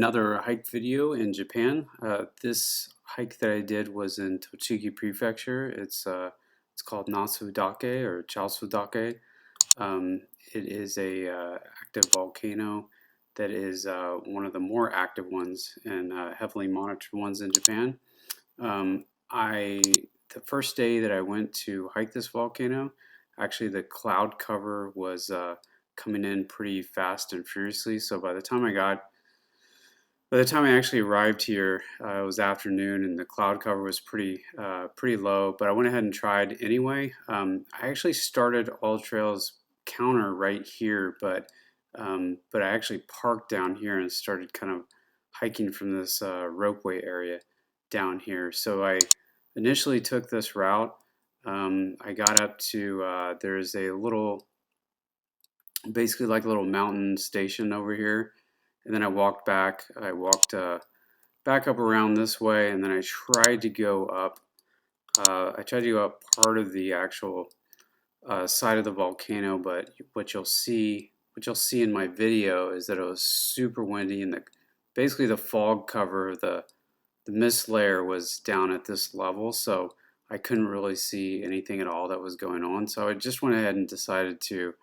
Another hike video in Japan. This hike that I did was in Tochigi Prefecture. It's called Nasudake or Chausudake. It is a active volcano that is one of the more active ones and heavily monitored ones in Japan. The first day that I went to hike this volcano, actually the cloud cover was coming in pretty fast and furiously. So by the time I actually arrived here, it was afternoon and the cloud cover was pretty low, but I went ahead and tried anyway. I actually started All Trails counter right here, but I actually parked down here and started kind of hiking from this ropeway area down here. So I initially took this route. I got up to, there's a little, basically like a little mountain station over here. And then I walked back. I walked back up around this way, and then I tried to go up. I tried to go up part of the actual side of the volcano, but what you'll see in my video is that it was super windy, and basically the fog cover, the mist layer was down at this level, so I couldn't really see anything at all that was going on. So I just went ahead and decided to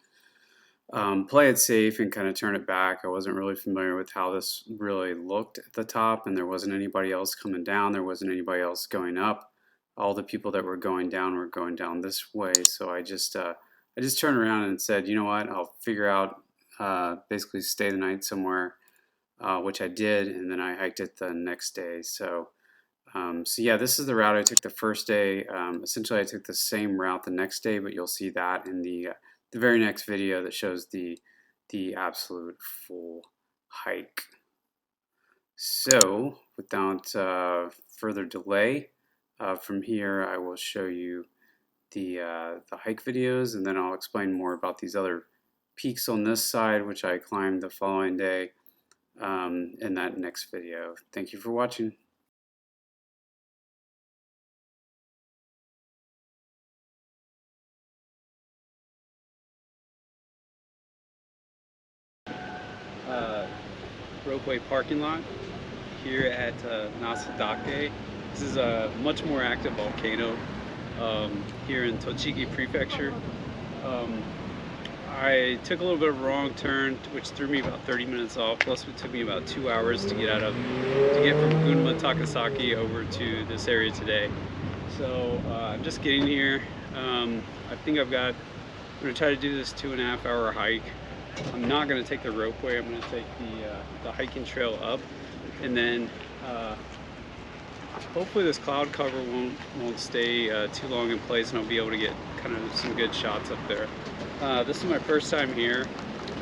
play it safe and kind of turn it back. I wasn't really familiar with how this really looked at the top, and there wasn't anybody else coming down. There wasn't anybody else going up. All the people that were going down this way. So I just turned around and said, you know what, I'll figure out, basically stay the night somewhere, which I did, and then I hiked it the next day. So yeah, this is the route I took the first day. Essentially, I took the same route the next day, but you'll see that in the very next video that shows the absolute full hike. So without further delay, from here I will show you the hike videos, and then I'll explain more about these other peaks on this side, which I climbed the following day, in that next video. Thank you for watching. Ropeway parking lot here at Nasu Dake. This is a much more active volcano here in Tochigi Prefecture. I took a little bit of a wrong turn, which threw me about 30 minutes off. Plus, it took me about 2 hours to get from Gunma Takasaki over to this area today. So I'm just getting here. I think I'm going to try to do this 2.5 hour hike. I'm not going to take the ropeway. I'm going to take the hiking trail up, and then hopefully this cloud cover won't stay too long in place, and I'll be able to get kind of some good shots up there. This is my first time here.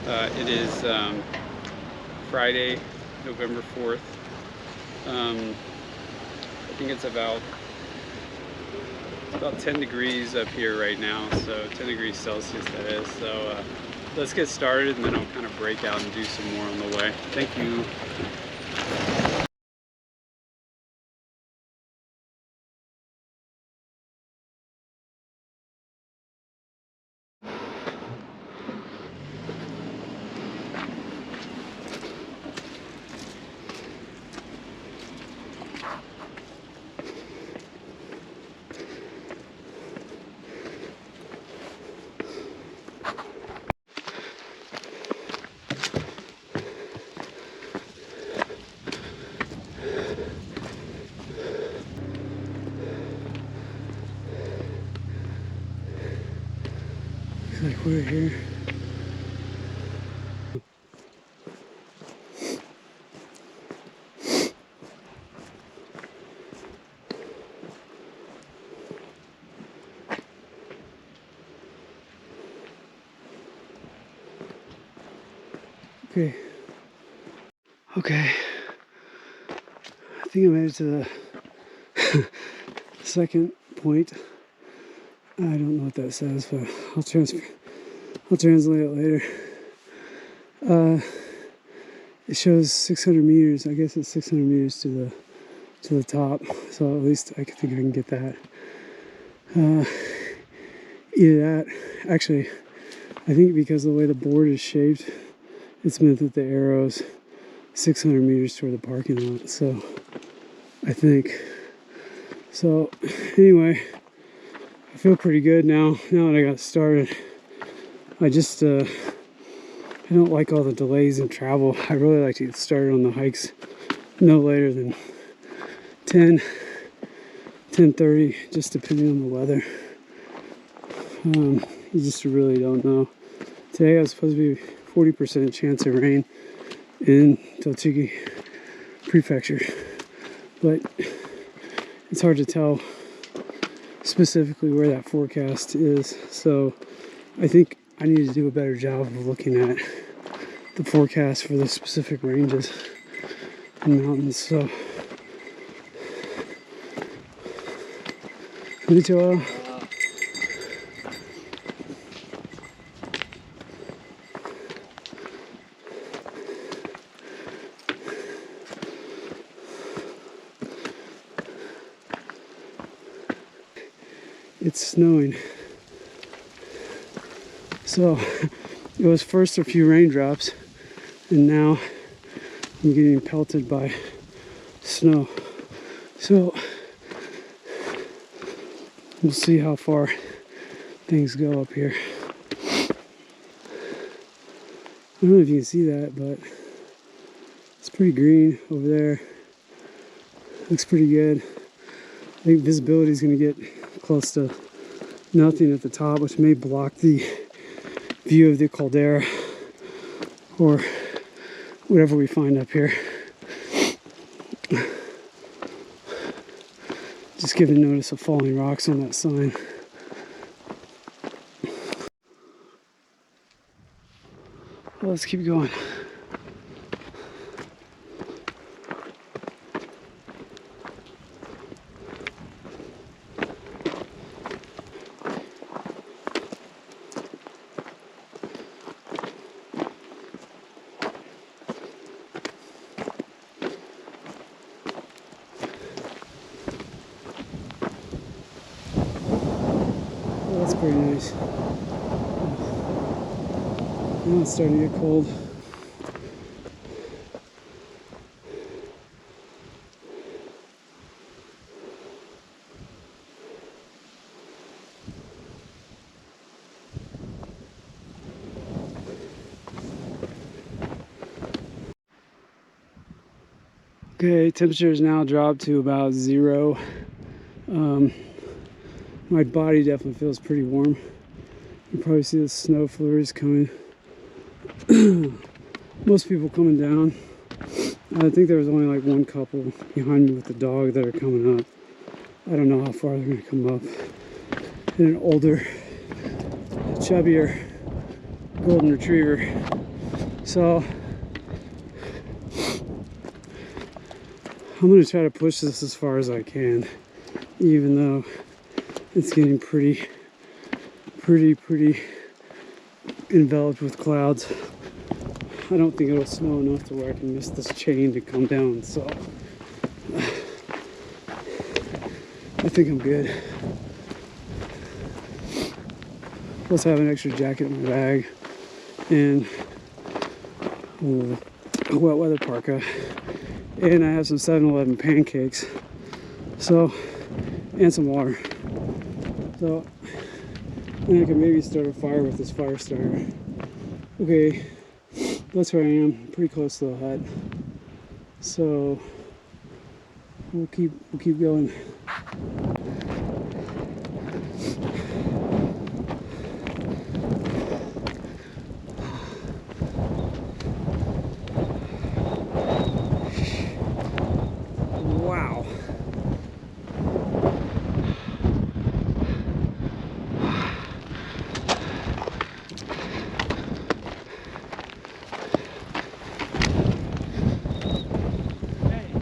It is Friday, November 4th. I think it's about 10 degrees up here right now, so 10 degrees Celsius that is. So let's get started, and then I'll kind of break out and do some more on the way. Thank you. Like we're here. Okay. I think I made it to the second point. I don't know what that says, but I'll translate it later. It shows 600 meters. I guess it's 600 meters to the top. So at least I think I can get that. Either that. Actually, I think because of the way the board is shaped, it's meant that the arrows 600 meters toward the parking lot. So I think. So anyway, I feel pretty good now that I got started. I just I don't like all the delays in travel. I really like to get started on the hikes no later than 10:30, just depending on the weather. You just really don't know. Today I was supposed to be 40% chance of rain in Tochigi prefecture, but it's hard to tell specifically where that forecast is. So I think I need to do a better job of looking at the forecast for the specific ranges and mountains. So konnichiwa. It's snowing. So it was first a few raindrops, and now I'm getting pelted by snow. So we'll see how far things go up here. I don't know if you can see that, but it's pretty green over there. Looks pretty good. I think visibility is going to get close to nothing at the top, which may block the view of the caldera or whatever we find up here. Just giving notice of falling rocks on that sign. Well, let's keep going. That's pretty nice. Now it's starting to get cold. Okay, temperature has now dropped to about 0. My body definitely feels pretty warm. You can probably see the snow flurries coming. Most people coming down. I think there was only like one couple behind me with the dog that are coming up. I don't know how far they're going to come up. And an older, chubbier golden retriever. So I'm going to try to push this as far as I can, even though it's getting pretty enveloped with clouds. I don't think it'll snow enough to where I can miss this chain to come down, so I think I'm good. Plus I have an extra jacket in my bag and a wet weather parka, and I have some 7-Eleven pancakes, so, and some water. So then I can maybe start a fire with this fire starter. Okay, that's where I am, pretty close to the hut. So we'll keep going. Wow.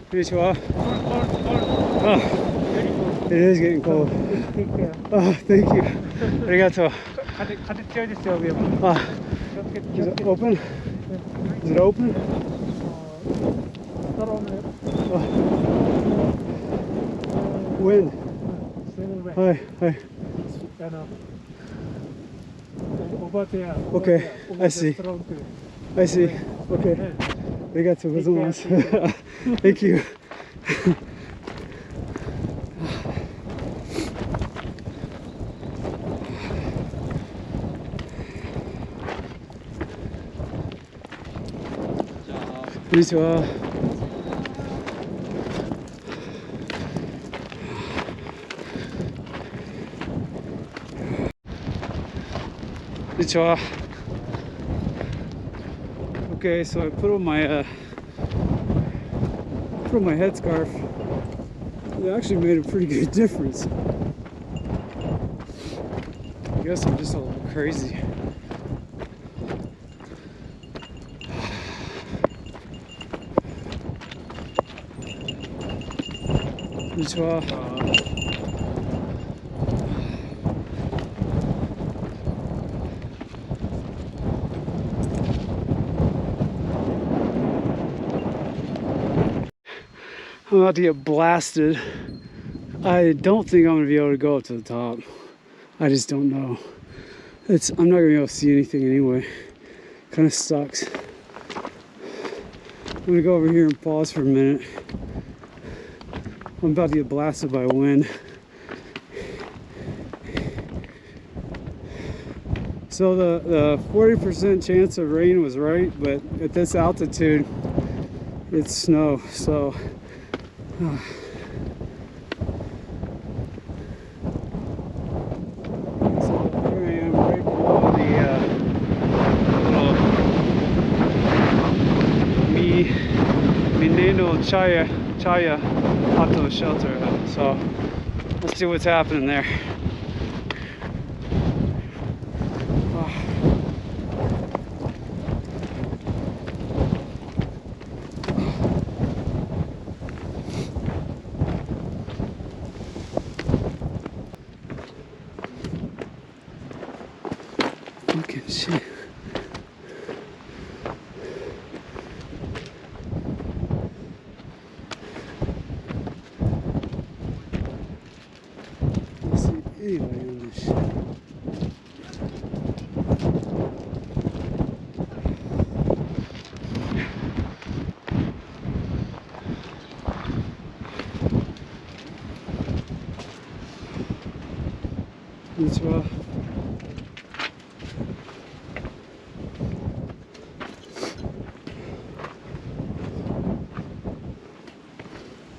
Konnichiwa. Oh, it is getting cold. Oh, thank you. Arigato. Ah, is it open? Is it open? Oh. Wind. Hi, hi. Okay, I see. I see. Okay. ありがとうございます。Thank you. こんにちは。こんにちは。Okay, so I put on my headscarf. It actually made a pretty good difference. I guess I'm just a little crazy. Konnichiwa. I'm about to get blasted. I don't think I'm going to be able to go up to the top. I just don't know. I'm not going to be able to see anything anyway. Kind of sucks. I'm going to go over here and pause for a minute. I'm about to get blasted by wind. So the 40% chance of rain was right, but at this altitude, it's snow. So here I am right below the little Mineno Chaya Auto shelter. So let's see what's happening there. Fucking shit. Let's see anybody on this shit. Konnichiwa.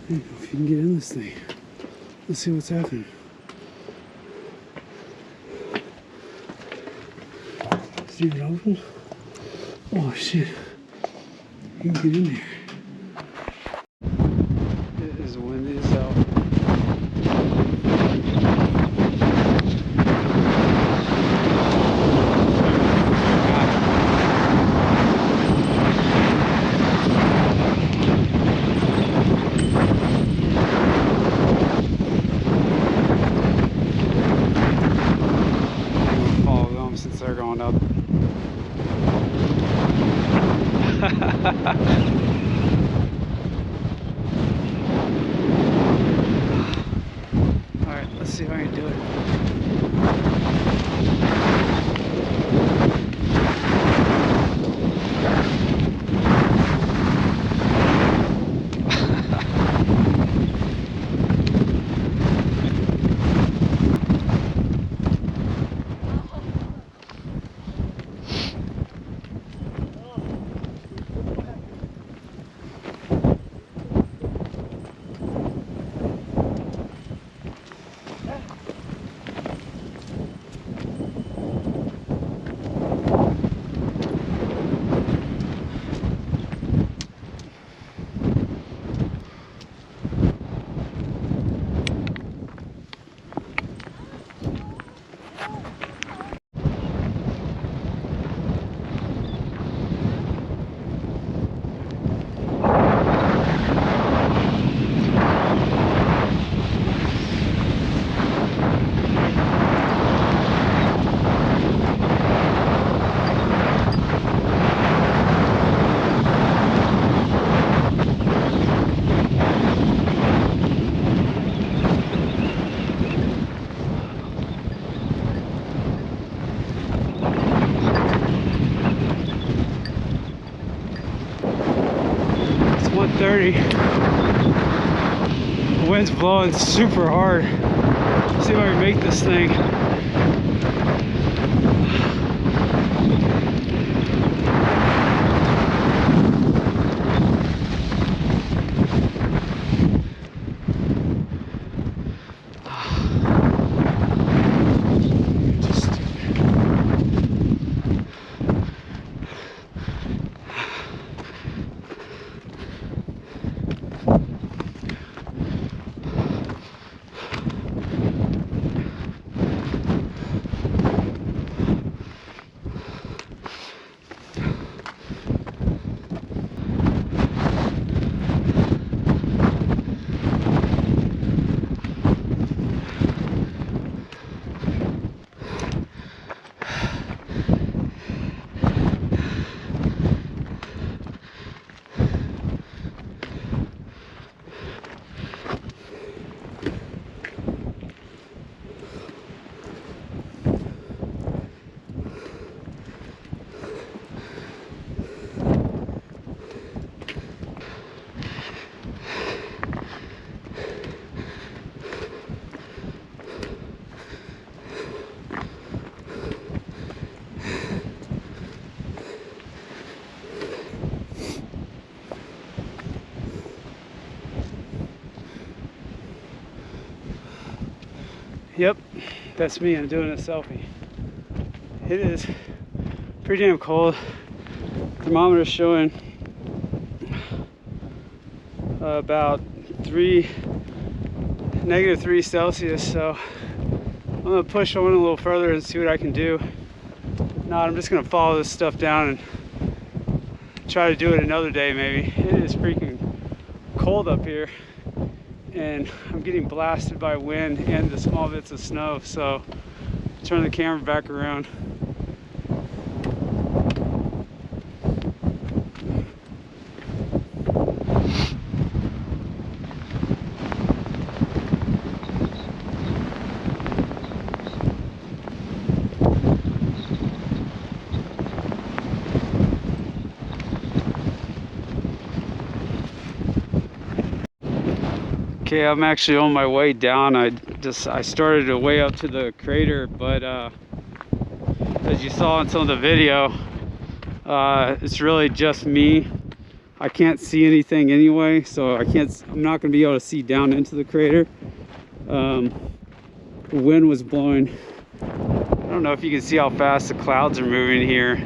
I don't know if you can get in this thing. Let's see what's happening. Is it even open? Oh shit. You can get in there. It is windy as hell. Since they're going up. 1:30. The wind's blowing super hard. Let's see if I can make this thing. Yep, that's me. I'm doing a selfie. It is pretty damn cold. Thermometer's showing about -3 Celsius. So I'm gonna push on a little further and see what I can do. If not, I'm just gonna follow this stuff down and try to do it another day maybe. It is freaking cold up here, and I'm getting blasted by wind and the small bits of snow, so turn the camera back around. Okay, I'm actually on my way down. I started to way up to the crater, but as you saw in some of the video, it's really just me. I can't see anything anyway, so I'm not going to be able to see down into the crater. The wind was blowing. I don't know if you can see how fast the clouds are moving here,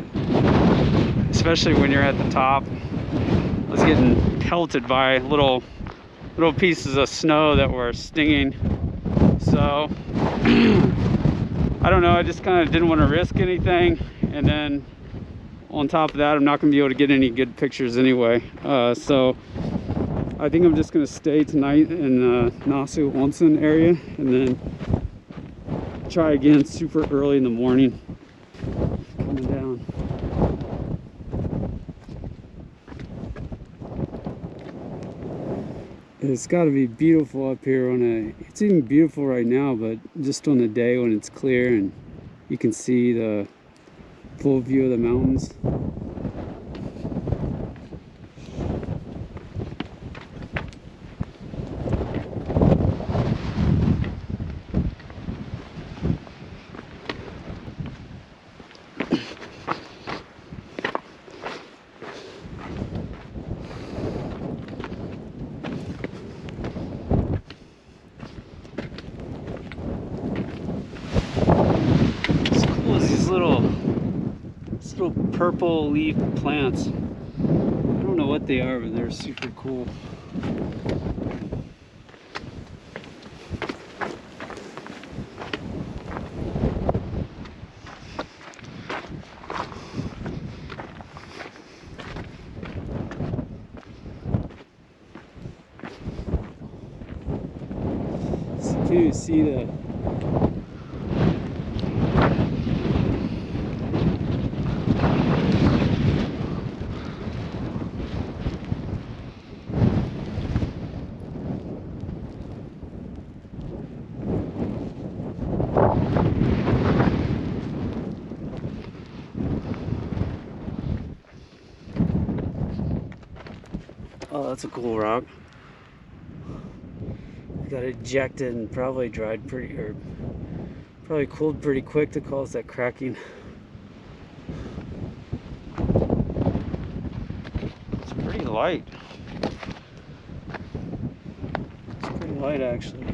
especially when you're at the top. I was getting pelted by little pieces of snow that were stinging. So I don't know, I just kind of didn't want to risk anything, and then on top of that, I'm not going to be able to get any good pictures anyway. So I think I'm just going to stay tonight in Nasu Onsen area, and then try again super early in the morning. Coming down. It's got to be beautiful up here it's even beautiful right now, but just on the day when it's clear and you can see the full view of the mountains. Little purple leaf plants. I don't know what they are, but they're super cool. So you see the Oh, that's a cool rock. Got ejected and probably dried pretty, or probably cooled pretty quick to cause that cracking. It's pretty light. It's pretty light actually.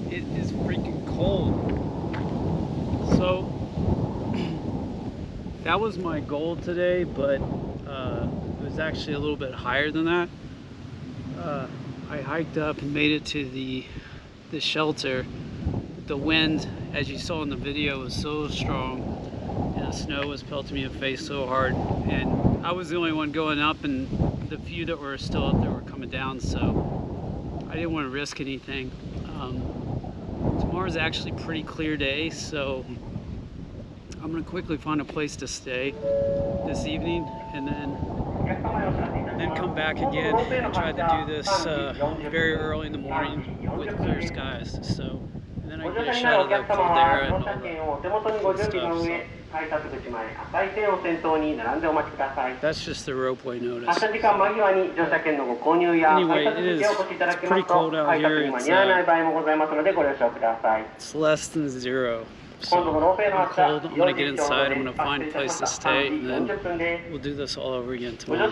It is freaking cold. So that was my goal today, but it was actually a little bit higher than that. I hiked up and made it to the shelter. The wind, as you saw in the video, was so strong, and the snow was pelting me in the face so hard. And I was the only one going up, and the few that were still up there were coming down, so I didn't want to risk anything. Tomorrow's actually a pretty clear day, so I'm going to quickly find a place to stay this evening, and then come back again and try to do this very early in the morning with clear skies. So, and then I get a shot of the caldera and all the cool stuff. So. That's just the ropeway notice. Anyway, it's pretty cold out here. It's less than 0. So I'm cold. I'm going to get inside. I'm going to find a place to stay, and then we'll do this all over again tomorrow.